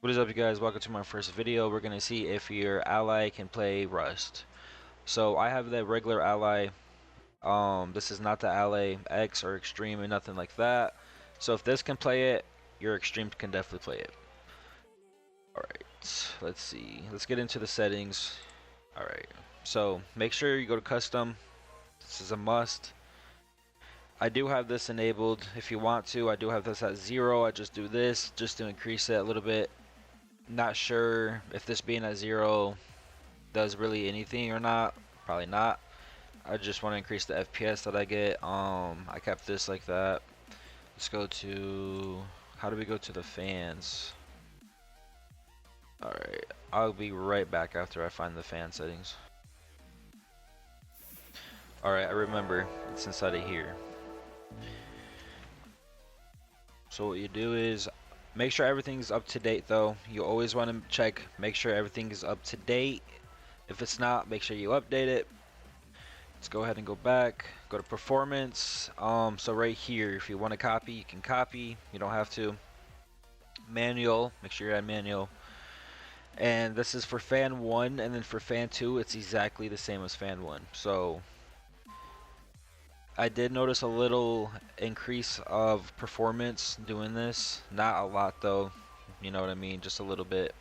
What is up, you guys? Welcome to my first video. We're gonna see if your ally can play Rust. So I have the regular ally. This is not the ally X or Extreme or nothing like that. So if this can play it, your Extreme can definitely play it. Alright, let's see. Let's get into the settings. Alright, so make sure you go to custom. This is a must. I do have this enabled if you want to. I do have this at 0. I just do this just to increase it a little bit. Not sure if this being at 0 does really anything or not. Probably not. I just want to increase the FPS that I get. I kept this like that. Let's go to, how do we go to the fans? Alright, I'll be right back after I find the fan settings. Alright, I remember it's inside of here. So what you do is make sure everything's up to date though. You always want to check, make sure everything is up to date. If it's not, make sure you update it. Let's go ahead and go back, go to performance. So right here, if you want to copy, you can copy. You don't have to. Manual, make sure you're at manual. And this is for fan 1, and then for fan 2, it's exactly the same as fan 1. So I did notice a little increase of performance doing this. Not a lot though, you know what I mean, just a little bit.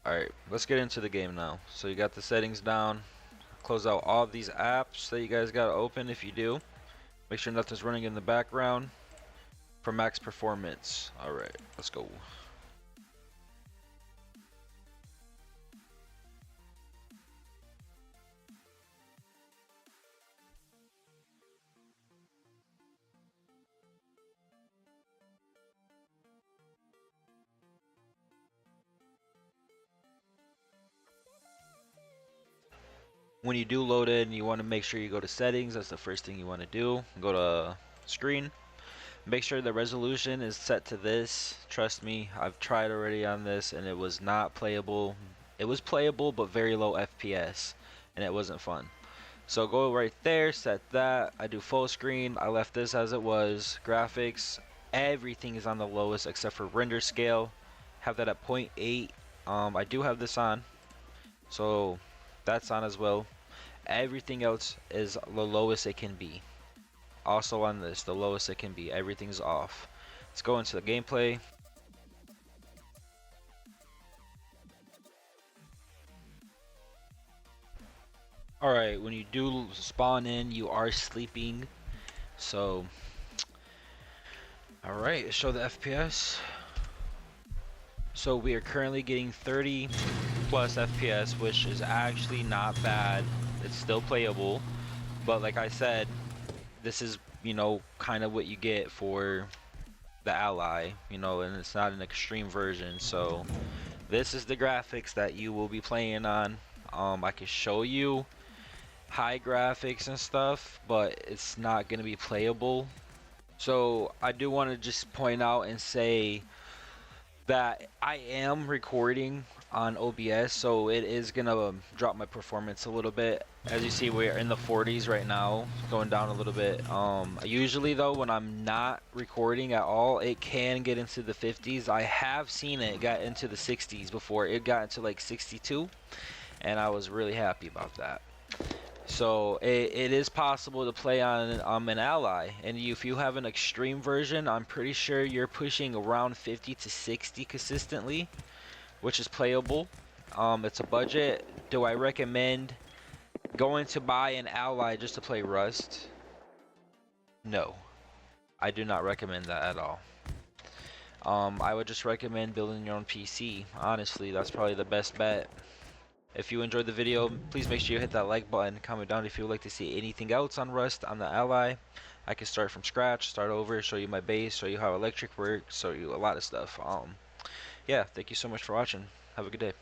Alright, let's get into the game now. So you got the settings down. Close out all of these apps that you guys got open if you do. Make sure nothing's running in the background for max performance. Alright, let's go. When you do load in, you want to make sure you go to settings. That's the first thing you want to do. Go to screen. Make sure the resolution is set to this. Trust me, I've tried already on this and it was not playable. It was playable but very low FPS and it wasn't fun. So go right there, set that. I do full screen. I left this as it was. Graphics, everything is on the lowest except for render scale. Have that at 0.8. I do have this on, so that's on as well. Everything else is the lowest it can be. Also on this, the lowest it can be. Everything's off. Let's go into the gameplay. Alright, when you do spawn in, you are sleeping. So, alright, show the FPS. So we are currently getting 30 plus FPS, which is actually not bad. It's still playable. But like I said, this is, you know, kind of what you get for the Ally, you know, and it's not an extreme version. So this is the graphics that you will be playing on. I can show you high graphics and stuff, but it's not going to be playable. So I do want to just point out and say that I am recording on OBS, so it is gonna drop my performance a little bit. As you see, we're in the 40s right now, going down a little bit. Usually though, when I'm not recording at all, it can get into the 50s. I have seen it get into the 60s before. It got into like 62, and I was really happy about that. So it is possible to play on an Ally, and if you have an extreme version, I'm pretty sure you're pushing around 50 to 60 consistently, which is playable. It's a budget. Do I recommend going to buy an Ally just to play Rust? No, I do not recommend that at all. I would just recommend building your own PC. Honestly, that's probably the best bet. If you enjoyed the video, please make sure you hit that like button. Comment down if you would like to see anything else on Rust on the Ally. I can start from scratch, start over, show you my base, show you how electric works, show you a lot of stuff. Yeah, thank you so much for watching. Have a good day.